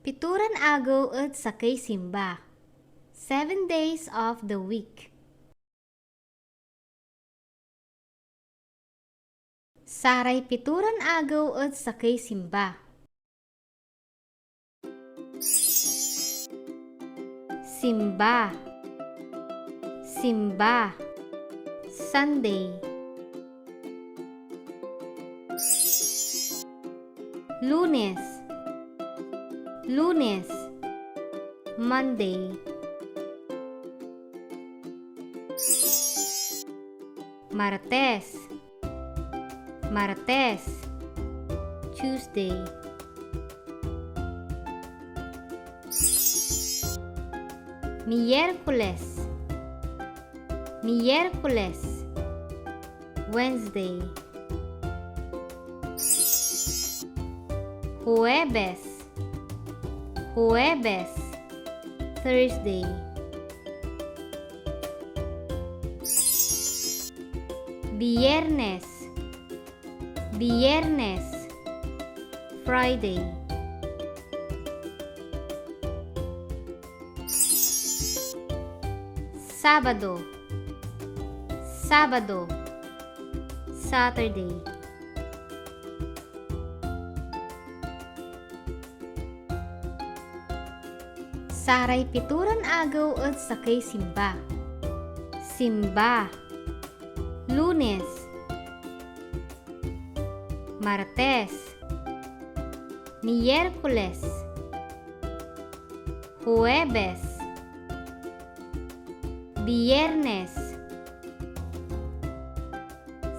Pitoran Agëw at Sakëy Simba. 7 days of the week. Saray Pitoran Agëw at Sakëy Simba. Simba. Simba. Sunday. Lunes. Lunes. Monday. Martes. Martes. Tuesday. Miyerkules. Miyerkules. Wednesday. Jueves. Jueves. Thursday. Viernes. Viernes. Friday. Sabado. Sabado. Saturday. Saray Pitoran Agëw at Sakëy Simba. Simba. Lunes. Martes. Miyerkules. Jueves. Viernes.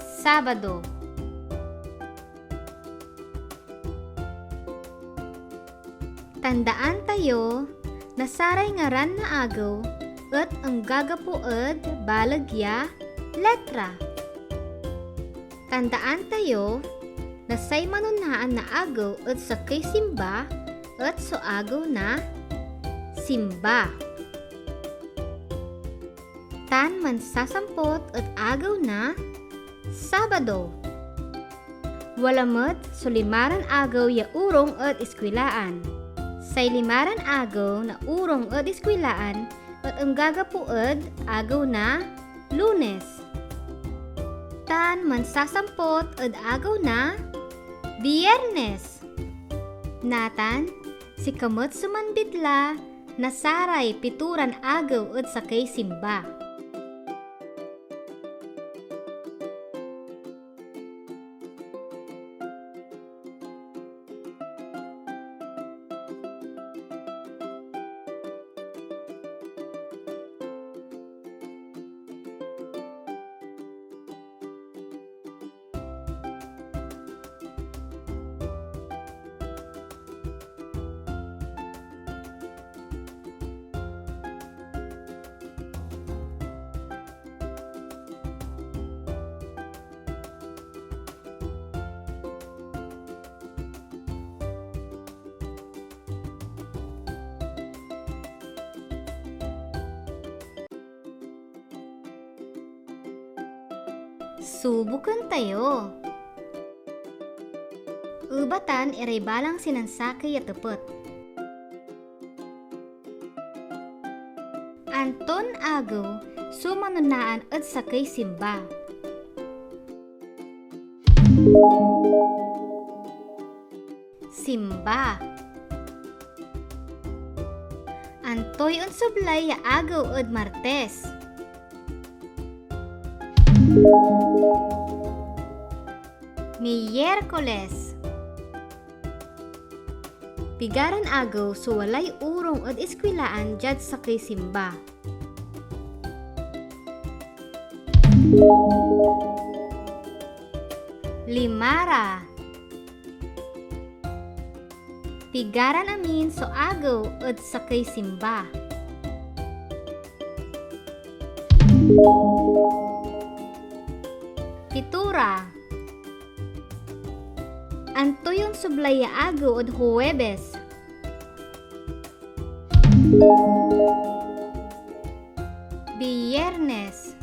Sabado. Tandaan tayo na saray ngaran na agaw at ang gagapuad balagya letra. Tandaan tayo na say manunaan na agaw at Sakëy Simba at so agaw na Simba. Tan man sasampot at agaw na Sabado. Walamat so limaran agaw ya urong at eskwilaan. Say limaran agaw na urong at eskwilaan at ang gagapuad agaw na Lunes. Tan man sasampot at agaw na Biyernes. Natan, si kamot sumanbidla na saray Pitoran Agëw at Sakëy Simba. Subukan tayo. Ubatan iray balang sinansakay at tupot. Anton Agëw sumanunaan at Sakëy Simba. Simba. Antoy on sublay ya agaw at Martes. Miyerkules. Pigaran agaw so walay urong at eskwilaan jad Sakëy Simba. Limara. Pigaran amin so agaw at Sakëy Simba. Pitura. Antoyon sublaya agaw at Jueves. Biyernes.